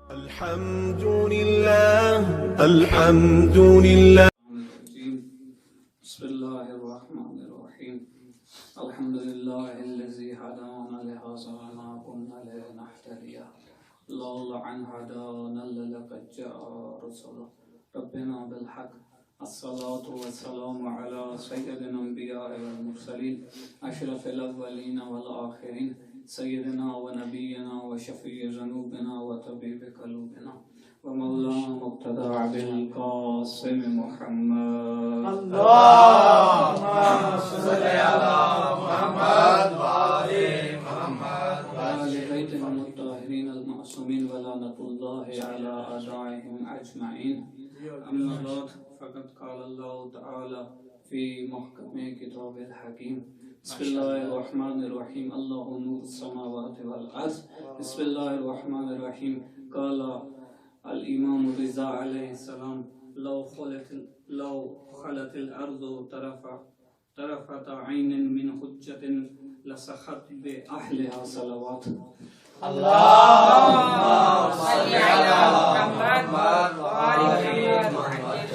الحمد لله الحمد لله. بسم الله الرحمن الرحيم. الحمد لله الذي هدانا لهذا وما كنا لنهتدي لولا أن هدانا لقد جاء رسول ربنا بالحق. الصلاة والسلام على سيد الأنبياء والمرسلين أشرف الأولين والآخرين سيدنا ونبينا وشفيع ذنوبنا وطبيب قلوبنا ومولانا مقتدى بالقاسم محمد. اللهم صل على محمد وآل محمد وآل بيته الطاهرين المعصومين ولعنة الله على أعدائهم أجمعين. أما بعد فقد قال الله تعالى في محكم كتاب الحكيم. بسم الله الرحمن الرحيم. الله نور السماوات والأرض. بسم الله الرحمن الرحيم. قال الإمام رضا عليه السلام لو خلت الأرض طرفة عين من حجة لسخت بأهلها صلوات. اللهم صل على محمد وآل محمد.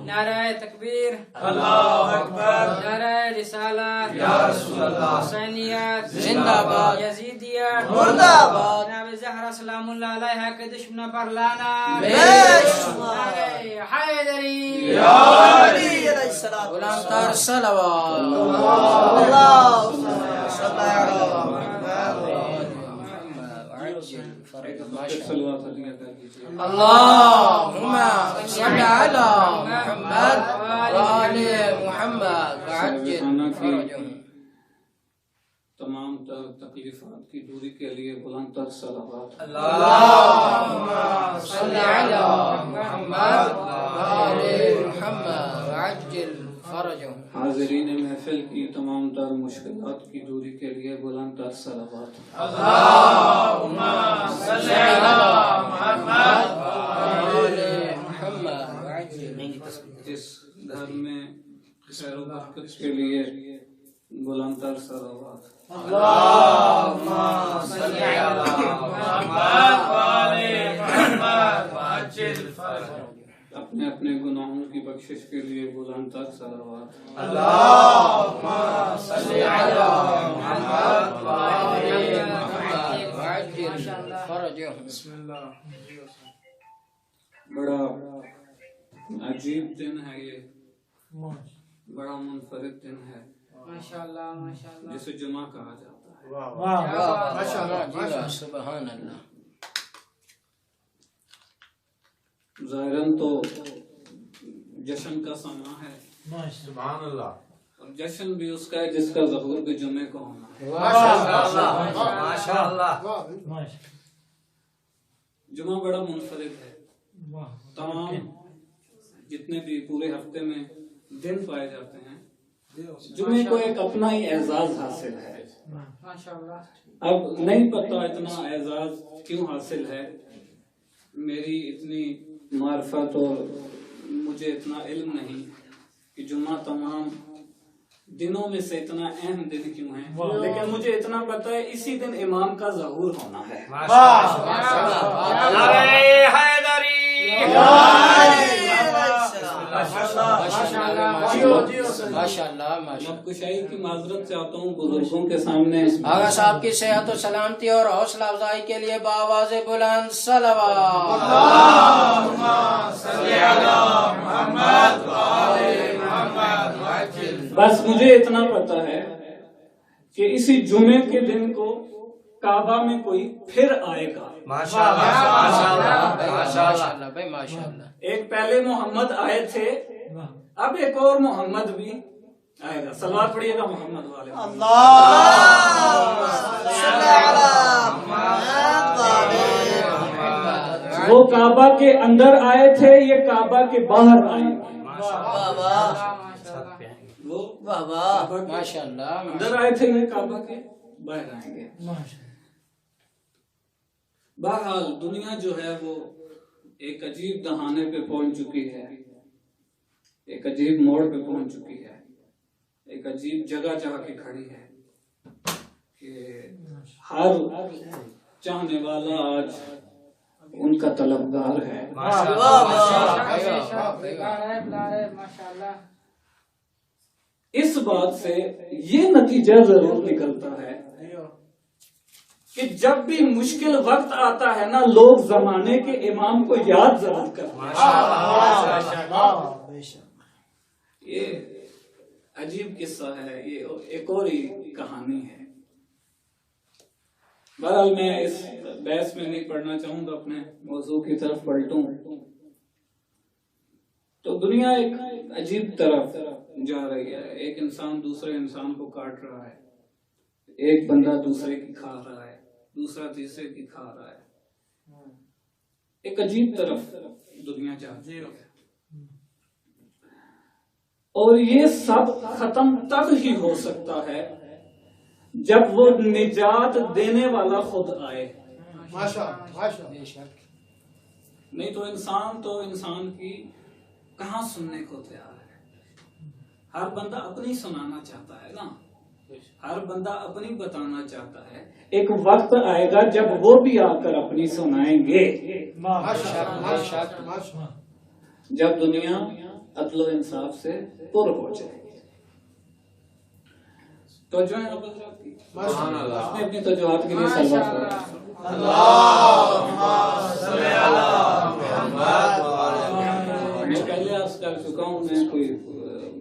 نعرہ تکبیر، اللہ اکبر، نعرہ رسالت، یا رسول اللہ، حسینیت زندہ باد، یزیدیت مردہ باد، جناب زہرا سلام اللہ علیہا کے دشمنوں پر لانا، نعرہ حیدری، یا علی علیہ السلام، غلام تر صلوات، اللہم صل علی محمد اللهم صل على محمد وآل محمد وعجل فرجهم. تمام تکلیفات کی دوری کے لیے بلند تر صلوات. اللہم صل على محمد وآل محمد وعجل فرجهم. حاضرین محفل کی تمام تر مشکلات کی دوری کے لیے بلند تر صلوات. اللہم صل علی محمد وآل محمد وعجل. اس گھر میں خیر و برکت کے لیے بلند تر صلوات. اللہم صل علی محمد وآل محمد وعجل فرجهم. اپنے اپنے گناہوں کی بخشش کے لیے بلند تر صلوات. اللہم صل علی محمد وآل محمد وعجل فرجهم. بسم اللہ. بڑا عجیب دن ہے یہ، بڑا منفرد دن ہے ماشاءاللہ ماشاءاللہ. جسے جمعہ کہا جاتا ہے. ماشاءاللہ سبحان اللہ. ظاہراً تو جشن کا سما ہے، سبحان اللہ. اور جشن بھی اس کا ہے جس کا ظہور بھی جمعے کو ہونا ہے. ماشاءاللہ. جمعہ بڑا منفرد ہے. تمام جتنے بھی پورے ہفتے میں دن پائے جاتے ہیں، جمعے کو ایک اپنا ہی اعزاز حاصل ہے. ماشاءاللہ. اب نہیں پتہ اتنا اعزاز کیوں حاصل ہے. میری اتنی معرفت اور مجھے اتنا علم نہیں کہ جمعہ تمام دنوں میں سے اتنا اہم دن کیوں ہے، لیکن مجھے اتنا پتہ ہے اسی دن امام کا ظہور ہونا ہے. کشائی کی معذرت چاہتا ہوں بزرگوں کے سامنے. آغا صاحب کی صحت و سلامتی اور حوصلہ افزائی کے لیے بآواز بلند صلوات. اللہم صل علی محمد وآل محمد وعجل. بس مجھے اتنا پتہ ہے کہ اسی جمعے کے دن کو کعبہ میں کوئی پھر آئے گا. ماشاءاللہ ماشاءاللہ بھائی ماشاءاللہ. ایک پہلے محمد آئے تھے، اب ایک اور محمد بھی آئے گا. صلوات پڑھیے گا محمد والے. اللہم صل علی محمد وآل محمد. وہ کعبہ کے اندر آئے تھے، یہ کعبہ کے باہر آئے گا. وہ ماشاءاللہ اندر آئے تھے، یہ کعبہ کے باہر آئیں گے. بہرحال دنیا جو ہے وہ ایک عجیب دہانے پہ پہنچ چکی ہے، ایک عجیب موڑ پہ پہنچ چکی ہے، ایک عجیب جگہ جا کے کھڑی ہے کہ ہر چاہنے والا آج ان کا طلبگار ہے. اس بات سے یہ نتیجہ ضرور نکلتا ہے کہ جب بھی مشکل وقت آتا ہے نا، لوگ زمانے کے امام کو یاد ضرور کرتے ہیں. یہ عجیب قصہ ہے، یہ ایک اور ہی کہانی ہے. بہرحال میں اس بحث میں نہیں پڑھنا چاہوں گا، اپنے موضوع کی طرف پلٹوں. تو دنیا ایک عجیب طرف جا رہی ہے. ایک انسان دوسرے انسان کو کاٹ رہا ہے، ایک بندہ دوسرے کی کھا رہا ہے، دوسرا تیسرے کی کھا رہا ہے. ایک عجیب طرف دنیا جا رہی ہے. اور یہ سب ختم تب ہی ہو سکتا ہے جب وہ نجات دینے والا خود آئے. نہیں تو انسان کی کہاں سننے کو تیار ہے. ہر بندہ اپنی سنانا چاہتا ہے نا، ہر بندہ اپنی بتانا چاہتا ہے. ایک وقت آئے گا جب وہ بھی آ کر اپنی سنائیں گے، جب دنیا عدل و انصاف سے پر ہو جائے گی. توجہ ہے اپنی اپنی توجہات کے لیے صلوات. میں پہلے عرض کر چکا ہوں، میں کوئی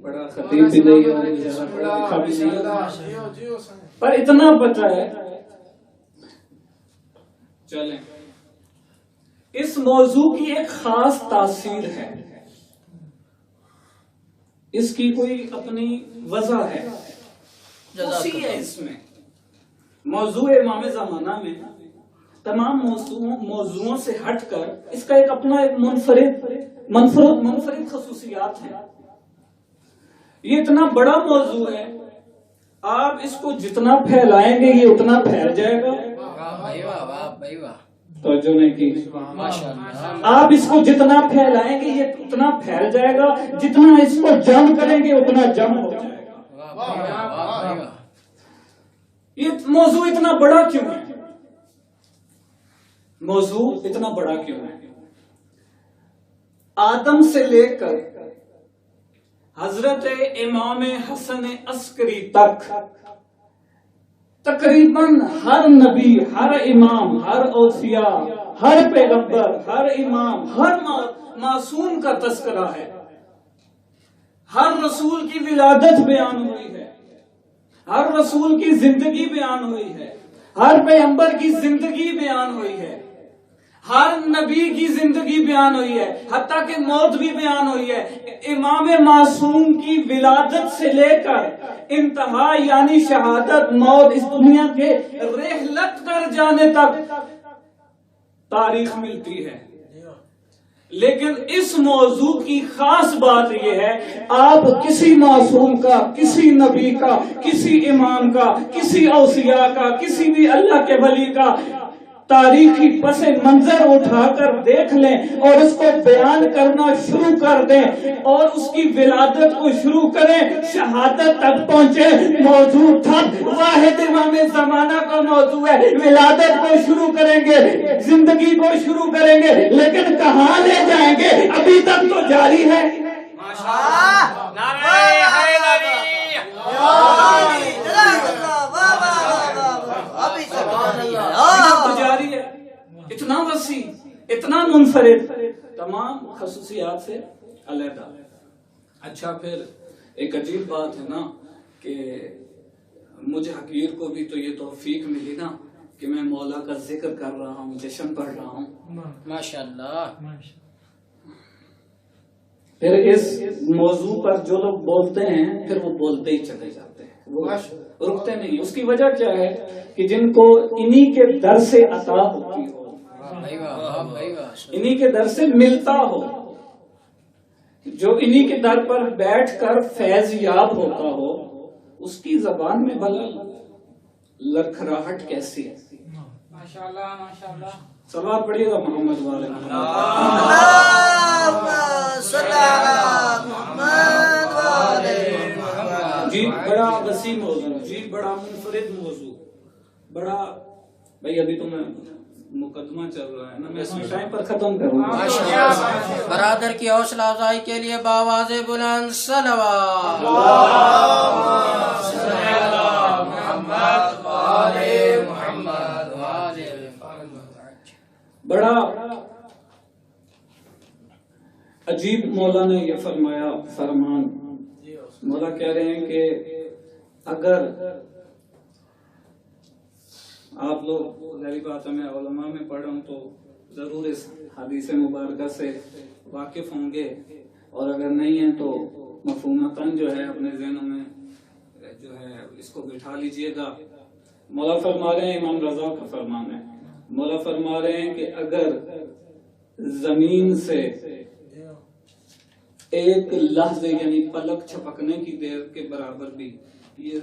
بڑا خطیب بھی نہیں ہوں، پر اتنا پتہ ہے. چلیں، اس موضوع کی ایک خاص تاثیر ہے، اس کی کوئی اپنی وجہ ہے. اسی ہے اس میں موضوع امام زمانہ میں تمام موضوعوں سے ہٹ کر اس کا ایک اپنا ایک منفرد خصوصیات ہیں. یہ اتنا بڑا موضوع ہے، آپ اس کو جتنا پھیلائیں گے یہ اتنا پھیل جائے گا. توجہ نہیں کی. آپ اس کو جتنا پھیلائیں گے یہ اتنا پھیل جائے گا، جتنا اس کو جم کریں گے اتنا جم ہو جائے گا. یہ موضوع اتنا بڑا کیوں ہے؟ موضوع اتنا بڑا کیوں ہے؟ آدم سے لے کر حضرت امام حسن عسکری تک تقریباً ہر نبی، ہر امام، ہر اوصیاء، ہر پیغمبر، ہر امام، ہر معصوم کا تذکرہ ہے. ہر رسول کی ولادت بیان ہوئی ہے، ہر رسول کی زندگی بیان ہوئی ہے، ہر پیغمبر کی زندگی بیان ہوئی ہے، ہر نبی کی زندگی بیان ہوئی ہے، حتیٰ کہ موت بھی بیان ہوئی ہے. امام معصوم کی ولادت سے لے کر انتہا یعنی شہادت، موت، اس دنیا کے رحلت کر جانے تک تاریخ ملتی ہے. لیکن اس موضوع کی خاص بات یہ ہے، آپ کسی معصوم کا، کسی نبی کا، کسی امام کا، کسی اوصیاء کا، کسی بھی اللہ کے ولی کا تاریخی پس منظر اٹھا کر دیکھ لیں اور اس کو بیان کرنا شروع کر دیں اور اس کی ولادت کو شروع کریں، شہادت تک پہنچے. موضوع تھا واحد امام زمانہ کا موضوع ہے. ولادت کو شروع کریں گے، زندگی کو شروع کریں گے، لیکن کہاں لے جائیں گے ابھی تک تو جاری ہے. جاری ہے، اتنا وسیع، اتنا منفرد، تمام خصوصیات سے علیحدہ. اچھا، پھر ایک عجیب بات ہے نا کہ مجھے حقیر کو بھی تو یہ توفیق ملی نا کہ میں مولا کا ذکر کر رہا ہوں، جشن پڑھ رہا ہوں. ماشاءاللہ. پھر اس موضوع پر جو لوگ بولتے ہیں پھر وہ بولتے ہی چلے جاتے ہیں، وہ رکتے نہیں. اس کی وجہ کیا ہے کہ جن کو انہی کے در سے عطا ہوتی ہو، انہی کے در سے ملتا ہو، جو انہی کے در پر بیٹھ کر فیض یاب ہوتا ہو، اس کی زبان میں بھلا لڑکھڑاہٹ کیسی ہے. ماشاءاللہ ماشاءاللہ. صلوات پڑھیے گا محمد والے. جی بڑا وسیع موضوع، جی بڑا منفرد موضوع، بڑا. بھائی ابھی تو میں مقدمہ چل رہا ہے نا، میں اس میں ٹائم پر ختم کروں گا. برادر کی حوصلہ افزائی کے لیے بآواز بلند صلوات. بڑا عجیب مولا نے یہ فرمایا فرمان. مولا کہہ رہے ہیں کہ اگر آپ لوگ ظاہری بات ہے میں علماء میں پڑھ رہا ہوں تو ضرور اس حدیث مبارکہ سے واقف ہوں گے، اور اگر نہیں ہیں تو مفہومتاً جو ہے اپنے ذہنوں میں جو ہے اس کو بٹھا لیجئے گا. مولا فرما رہے ہیں، امام رضا کا فرمان ہے، مولا فرما رہے ہیں کہ اگر زمین سے ایک لحظے یعنی پلک چھپکنے کی دیر کے برابر بھی یہ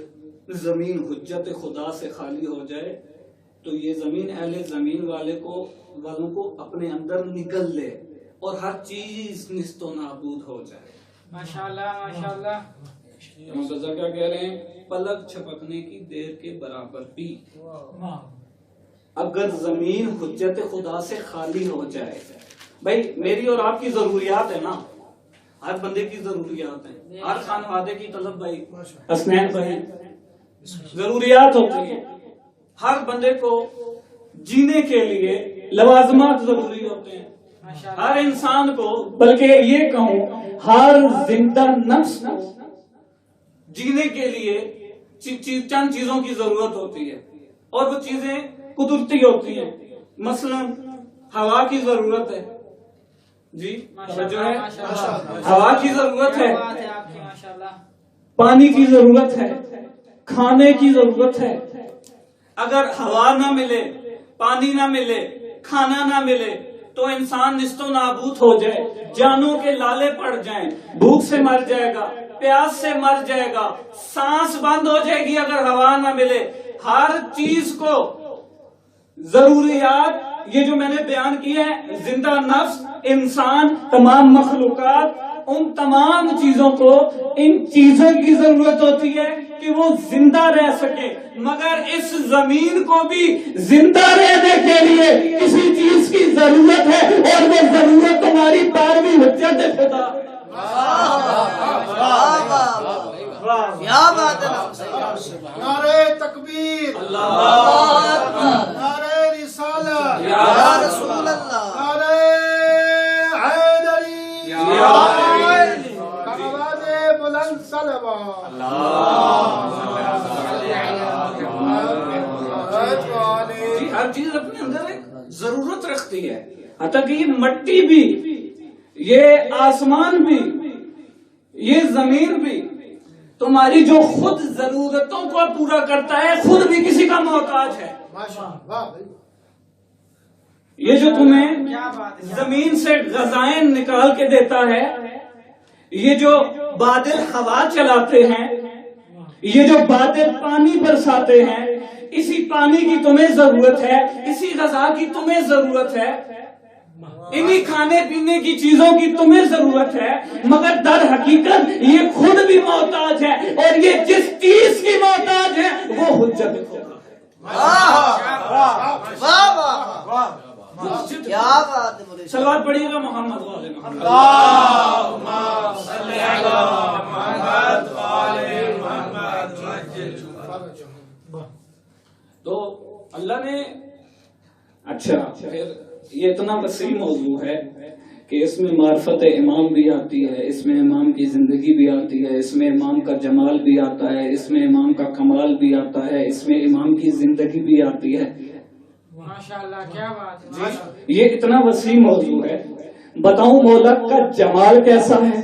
زمین حجت خدا سے خالی ہو جائے تو یہ زمین اہل زمین والوں کو اپنے اندر نگل لے اور ہر چیز نیست و نابود ہو جائے. ماشاءاللہ ماشاءاللہ. امام رضا کیا کہہ رہے ہیں؟ پلک چھپکنے کی دیر کے برابر بھی اگر زمین حجت خدا سے خالی ہو جائے. بھائی میری اور آپ کی ضروریات ہے نا، ہر بندے کی ضروریات ہیں، ہر خانوادے کی طلب بھائی حسنین بہن ضروریات ہوتی ہیں. ہر بندے کو جینے کے لیے لوازمات ضروری ہوتے ہیں. ہر انسان کو، بلکہ یہ کہوں ہر زندہ نفس کو جینے کے لیے چند چیزوں کی ضرورت ہوتی ہے، اور وہ چیزیں قدرتی ہوتی ہیں. مثلا ہوا کی ضرورت ہے، جی جو ہے ہوا کی ضرورت ہے، پانی کی ضرورت ہے، کھانے کی ضرورت ہے. اگر ہوا نہ ملے، پانی نہ ملے، کھانا نہ ملے تو انسان نیست و نابود ہو جائے، جانوں کے لالے پڑ جائیں، بھوک سے مر جائے گا، پیاس سے مر جائے گا، سانس بند ہو جائے گی اگر ہوا نہ ملے. ہر چیز کو ضروریات یہ جو میں نے بیان کی ہے، زندہ نفس، انسان، تمام مخلوقات، ان تمام چیزوں کو ان چیزوں کی ضرورت ہوتی ہے کہ وہ زندہ رہ سکے. مگر اس زمین کو بھی زندہ رہنے کے لیے کسی چیز کی ضرورت ہے، اور وہ ضرورت تمہاری 12ویں حجت خدا. کیا بات ہے. نعرہ تکبیر، اللہ اکبر. نعرہ رسالت، یا رسول اللہ. نعرہ حیدری، آواز بلند صلوات. ہر چیز اپنے اندر ایک ضرورت رکھتی ہے، حتیٰ کہ یہ مٹی بھی، یہ آسمان بھی، یہ زمین بھی تمہاری جو خود ضرورتوں کو پورا کرتا ہے، خود بھی کسی کا محتاج ہے. یہ جو تمہیں زمین سے غذائیں نکال کے دیتا ہے، یہ جو بادل ہوا چلاتے ہیں، یہ جو بادل پانی برساتے ہیں، اسی پانی کی تمہیں ضرورت ہے، اسی غذا کی تمہیں ضرورت ہے، انہی کھانے پینے کی چیزوں کی تمہیں ضرورت ہے. مگر در حقیقت یہ خود بھی محتاج ہے، اور یہ جس چیز کی محتاج ہے وہ حجت خدا. کیا بات ہے. صلوات پڑھیے گا محمد والے محمد. تو اللہ نے اچھا پھر یہ اتنا وسیع موضوع ہے کہ اس میں معرفت امام بھی آتی ہے، اس میں امام کی زندگی بھی آتی ہے، اس میں امام کا جمال بھی آتا ہے، اس میں امام کا کمال بھی آتا ہے، اس میں امام کی زندگی بھی آتی ہے. ماشاءاللہ کیا بات ہے. یہ اتنا وسیع موضوع ہے. بتاؤں مولا کا جمال کیسا ہے؟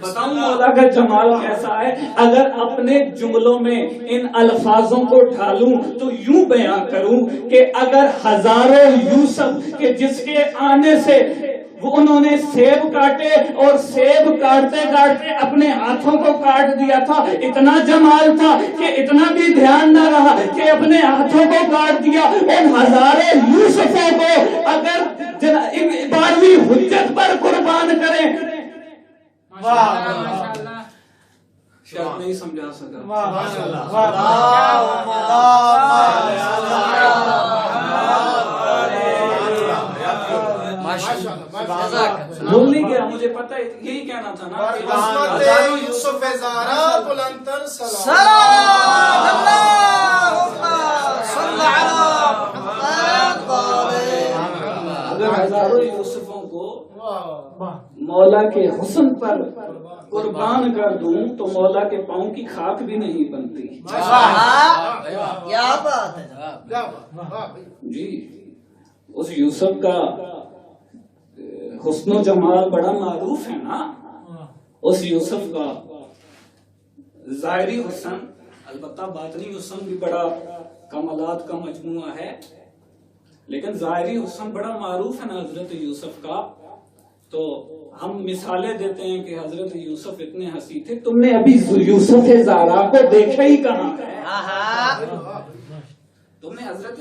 بتاؤں مولا کا جمال کیسا ہے؟ اگر اپنے جملوں میں ان الفاظوں کو ڈھالوں تو یوں بیان کروں کہ اگر ہزاروں یوسف کہ جس کے آنے سے وہ انہوں نے سیب کاٹے اور سیب کاٹتے کاٹتے اپنے ہاتھوں کو کاٹ دیا تھا، اتنا جمال تھا کہ اتنا بھی دھیان نہ رہا کہ اپنے ہاتھوں کو کاٹ دیا. ان ہزاروں یوسفوں کو اگر 12ویں حجت پر قربان کریں. شاید نہیں سمجھا سکا. بھول نہیں گیا، مجھے پتا ہے یہی کہنا تھا نا. عظمت یوسف زارا بلندتر سلام. صلوات اللہم صلی علی محمد. اگر ہزاروں یوسفوں کو مولا کے حسن پر قربان کر دوں تو مولا کے پاؤں کی خاک بھی نہیں بنتی. کیا بات ہے. کیا بات. جی اس یوسف کا حسن و جمال بڑا معروف ہے نا. اس یوسف کا ظاہری حسن، البتہ باطنی حسن بھی بڑا کمالات کا مجموعہ ہے، لیکن ظاہری حسن بڑا معروف ہے نا حضرت یوسف کا. تو ہم مثالیں دیتے ہیں کہ حضرت یوسف اتنے ہنسی تھے. تم نے ابھی یوسف زارا کو دیکھا ہی کہاں ہے؟ تم نے حضرت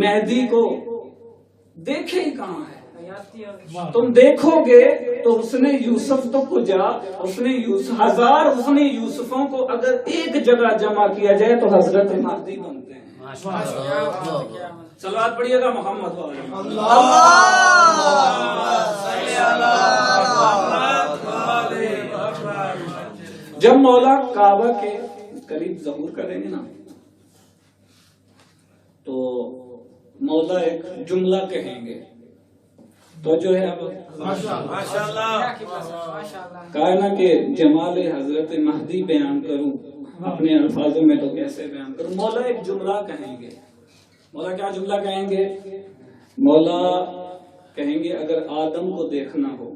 مہدی کو دیکھے ہی کہاں ہے؟ تم دیکھو گے تو حسن یوسف تو کجا، ہزار حسن یوسفوں کو اگر ایک جگہ جمع کیا جائے تو حضرت مہدی بنتے ہیں. صلوات پڑھیے گا محمد جب مولا کعبہ کے قریب ظہور کریں گے نا تو مولا ایک جملہ کہیں گے. تو جو ہے کہا نا کہ جمال حضرت مہدی بیان کروں اپنے الفاظوں میں تو کیسے بیان کروں. مولا ایک جملہ کہیں گے. مولا کیا جملہ کہیں گے؟ مولا کہیں گے اگر آدم کو دیکھنا ہو،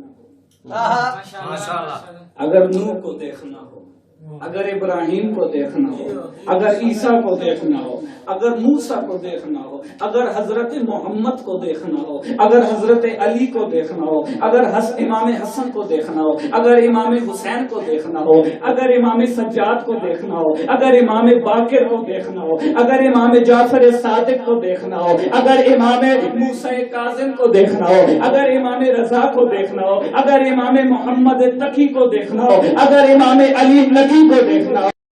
اگر نوح کو دیکھنا ہو، اگر ابراہیم کو دیکھنا ہو، اگر عیسیٰ کو دیکھنا ہو، اگر موسیٰ کو دیکھنا ہو، اگر حضرت محمد کو دیکھنا ہو، اگر حضرت علی کو دیکھنا ہو، اگر امام حسن کو دیکھنا ہو، اگر امام حسین کو دیکھنا ہو، اگر امام سجاد کو دیکھنا ہو، اگر امام باقر کو دیکھنا ہو، اگر امام جعفر صادق کو دیکھنا ہو، اگر امام موسیٰ کاظم کو دیکھنا ہو، اگر امام رضا کو دیکھنا ہو، اگر امام محمد تقی کو دیکھنا ہو، اگر امام علی نقی کو دیکھنا ہو،